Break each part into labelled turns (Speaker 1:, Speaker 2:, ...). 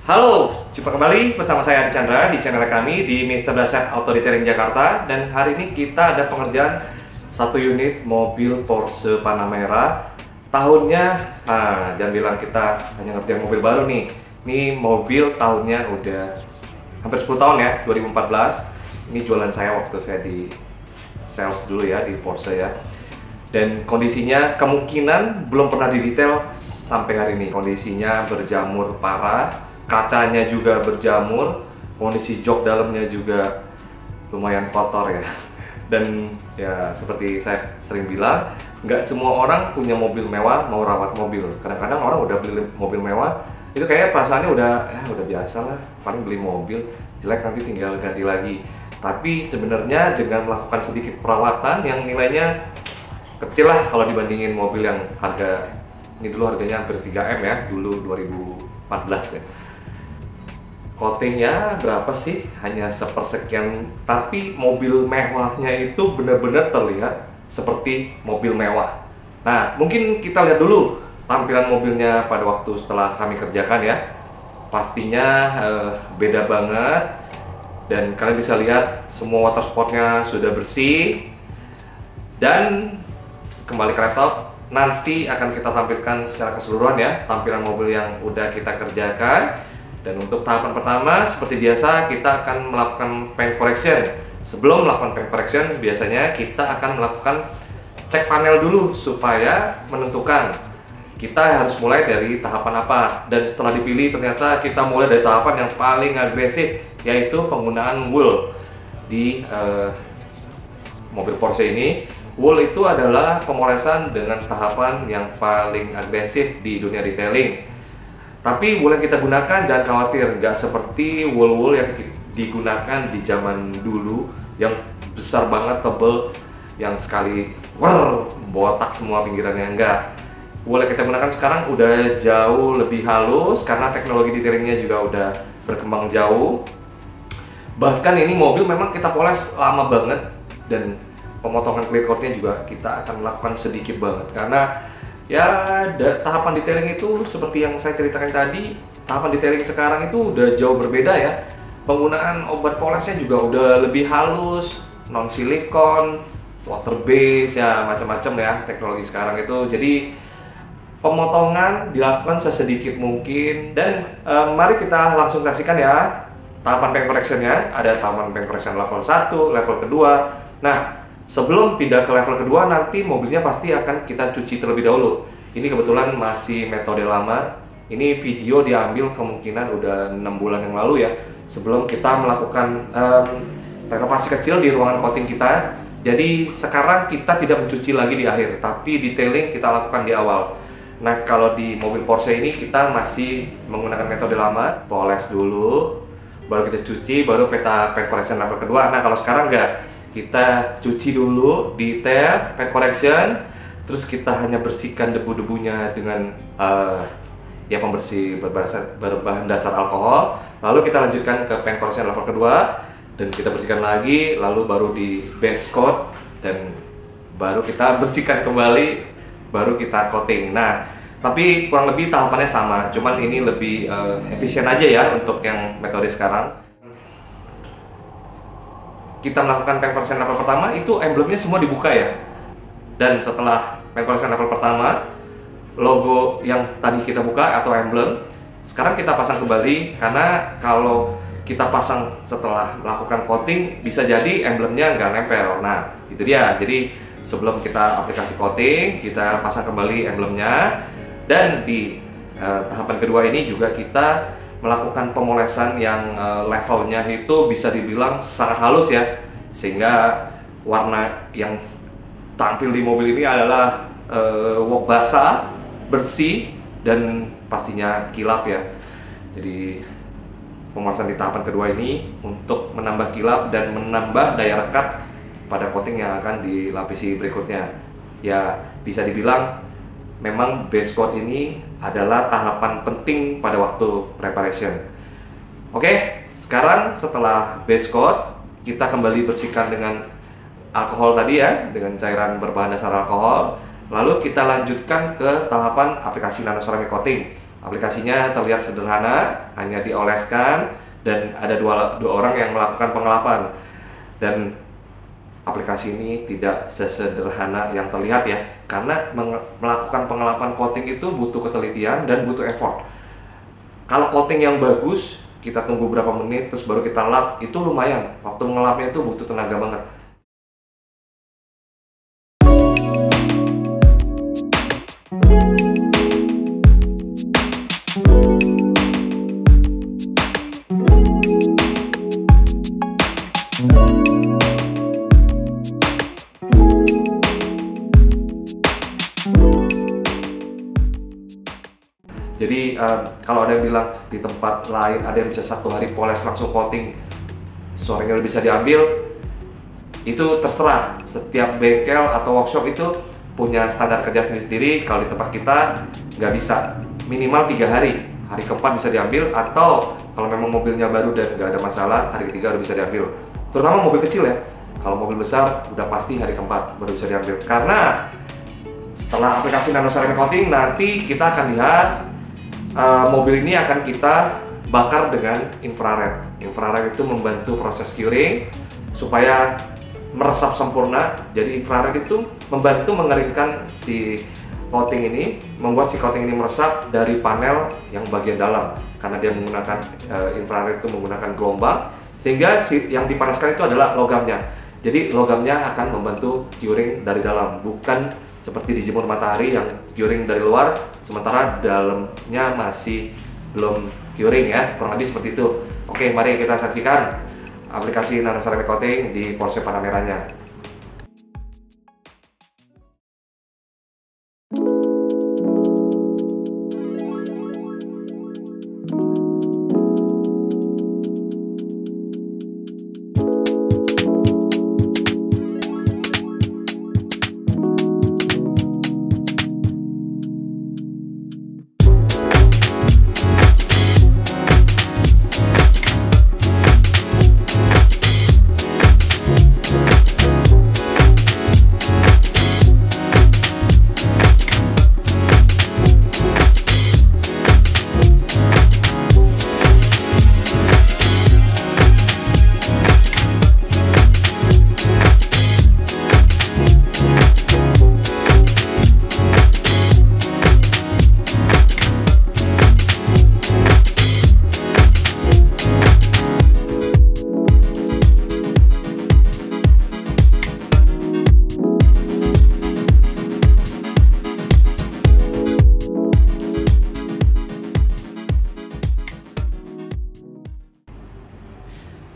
Speaker 1: Halo, jumpa kembali bersama saya Adi Chandra di channel kami di Mr. Dasar Auto Detailing Jakarta. Dan hari ini kita ada pengerjaan satu unit mobil Porsche Panamera. Tahunnya, jangan bilang kita hanya ngerjain mobil baru nih. Ini mobil tahunnya udah hampir 10 tahun ya, 2014. Ini jualan saya waktu saya di sales dulu ya, di Porsche ya. Dan kondisinya kemungkinan belum pernah didetail sampai hari ini. Kondisinya berjamur parah. Kacanya juga berjamur, kondisi jok dalamnya juga lumayan kotor ya. Dan ya seperti saya sering bilang, nggak semua orang punya mobil mewah mau rawat mobil. Kadang-kadang orang udah beli mobil mewah, itu kayak perasaannya udah biasa lah, paling beli mobil jelek nanti tinggal ganti lagi. Tapi sebenarnya dengan melakukan sedikit perawatan yang nilainya kecil lah kalau dibandingin mobil yang harga, ini dulu harganya hampir 3M ya, dulu 2014 ya. Coatingnya berapa sih? Hanya sepersekian, tapi mobil mewahnya itu benar-benar terlihat seperti mobil mewah. Nah, mungkin kita lihat dulu tampilan mobilnya pada waktu setelah kami kerjakan ya. Pastinya beda banget. Dan kalian bisa lihat semua water spotnya sudah bersih. Dan kembali ke laptop, nanti akan kita tampilkan secara keseluruhan ya tampilan mobil yang udah kita kerjakan. Dan untuk tahapan pertama, seperti biasa kita akan melakukan paint correction. Sebelum melakukan paint correction, biasanya kita akan melakukan cek panel dulu supaya menentukan kita harus mulai dari tahapan apa. Dan setelah dipilih ternyata kita mulai dari tahapan yang paling agresif, yaitu penggunaan wool di mobil Porsche ini. Wool itu adalah pemolesan dengan tahapan yang paling agresif di dunia detailing. Tapi wool yang kita gunakan jangan khawatir, nggak seperti wool yang digunakan di zaman dulu yang besar banget, tebel, yang sekali botak semua pinggirannya. Enggak. Wool yang kita gunakan sekarang udah jauh lebih halus karena teknologi detailingnya juga udah berkembang jauh. Bahkan ini mobil memang kita poles lama banget, dan pemotongan clear coatnya juga kita akan melakukan sedikit banget karena ya tahapan detailing itu seperti yang saya ceritakan tadi, tahapan detailing sekarang itu udah jauh berbeda ya. Penggunaan obat polesnya juga udah lebih halus, non silikon, water base ya, macam-macam ya teknologi sekarang itu. Jadi pemotongan dilakukan sesedikit mungkin. Dan mari kita langsung saksikan ya tahapan paint correction-nya. Ada tahapan paint correction level 1, level kedua. Nah, sebelum pindah ke level kedua, nanti mobilnya pasti akan kita cuci terlebih dahulu. Ini kebetulan masih metode lama. Ini video diambil kemungkinan udah 6 bulan yang lalu ya, sebelum kita melakukan renovasi kecil di ruangan coating kita. Jadi sekarang kita tidak mencuci lagi di akhir, tapi detailing kita lakukan di awal. Nah, kalau di mobil Porsche ini kita masih menggunakan metode lama, poles dulu, baru kita cuci, baru kita paint correction level kedua. Nah, kalau sekarang enggak, kita cuci dulu, detail, paint correction, terus kita hanya bersihkan debu-debunya dengan ya pembersih berbahan dasar alkohol. Lalu kita lanjutkan ke paint correction level kedua, dan kita bersihkan lagi, lalu baru di base coat, dan baru kita bersihkan kembali, baru kita coating. Nah, tapi kurang lebih tahapannya sama, cuman ini lebih efisien aja ya untuk yang metode sekarang. Kita melakukan paint correction level pertama, itu emblemnya semua dibuka ya. Dan setelah paint correction level pertama, logo yang tadi kita buka atau emblem, sekarang kita pasang kembali. Karena kalau kita pasang setelah melakukan coating, bisa jadi emblemnya nggak nempel. Nah, itu dia. Jadi sebelum kita aplikasi coating, kita pasang kembali emblemnya. Dan di tahapan kedua ini juga kita melakukan pemolesan yang levelnya itu bisa dibilang sangat halus ya, sehingga warna yang tampil di mobil ini adalah basah, bersih, dan pastinya kilap ya. Jadi pemrosesan di tahapan kedua ini untuk menambah kilap dan menambah daya rekat pada coating yang akan dilapisi berikutnya. Ya, bisa dibilang memang base coat ini adalah tahapan penting pada waktu preparation. Oke, sekarang setelah base coat, kita kembali bersihkan dengan alkohol tadi ya, dengan cairan berbahan dasar alkohol. Lalu kita lanjutkan ke tahapan aplikasi nanoceramic coating. Aplikasinya terlihat sederhana, hanya dioleskan dan ada dua orang yang melakukan pengelapan. Dan aplikasi ini tidak sesederhana yang terlihat ya, karena melakukan pengelapan coating itu butuh ketelitian dan butuh effort. Kalau coating yang bagus, kita tunggu berapa menit terus baru kita lap, itu lumayan. Waktu ngelapnya itu butuh tenaga banget. Jadi kalau ada yang bilang di tempat lain ada yang bisa 1 hari poles langsung coating, sorenya udah bisa diambil, itu terserah. Setiap bengkel atau workshop itu punya standar kerja sendiri-sendiri. Kalau di tempat kita nggak bisa, minimal 3 hari. Hari keempat bisa diambil, atau kalau memang mobilnya baru dan nggak ada masalah, hari ketiga udah bisa diambil. Terutama mobil kecil ya. Kalau mobil besar udah pasti hari keempat baru bisa diambil. Karena setelah aplikasi nanoceramic coating, nanti kita akan lihat mobil ini akan kita bakar dengan infrared. Infrared itu membantu proses curing supaya meresap sempurna. Jadi infrared itu membantu mengeringkan si coating ini, membuat si coating ini meresap dari panel yang bagian dalam. Karena dia menggunakan infrared itu menggunakan gelombang, sehingga yang dipanaskan itu adalah logamnya. Jadi logamnya akan membantu curing dari dalam, bukan seperti dijemur matahari yang curing dari luar, sementara dalamnya masih belum curing ya, kurang lebih seperti itu. Oke, mari kita saksikan aplikasi nanoceramic coating di Porsche Panamera-nya.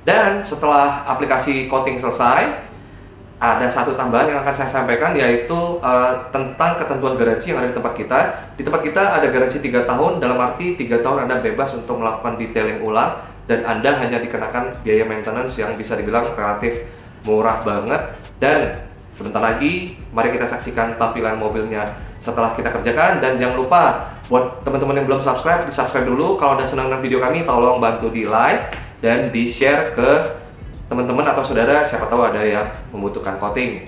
Speaker 1: Dan setelah aplikasi coating selesai, ada satu tambahan yang akan saya sampaikan, yaitu tentang ketentuan garansi yang ada di tempat kita. Di tempat kita ada garansi 3 tahun, dalam arti 3 tahun Anda bebas untuk melakukan detailing ulang, dan Anda hanya dikenakan biaya maintenance yang bisa dibilang relatif murah banget. Dan sebentar lagi, mari kita saksikan tampilan mobilnya setelah kita kerjakan. Dan jangan lupa, buat teman-teman yang belum subscribe, di-subscribe dulu. Kalau Anda senang dengan video kami, tolong bantu di-like dan di-share ke teman-teman atau saudara, siapa tahu ada yang membutuhkan coating.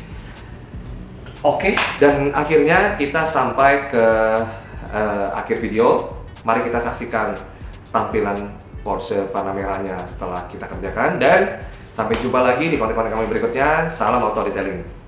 Speaker 1: Oke, dan akhirnya kita sampai ke akhir video. Mari kita saksikan tampilan Porsche Panamera-nya setelah kita kerjakan, dan sampai jumpa lagi di konten-konten kami berikutnya. Salam auto detailing.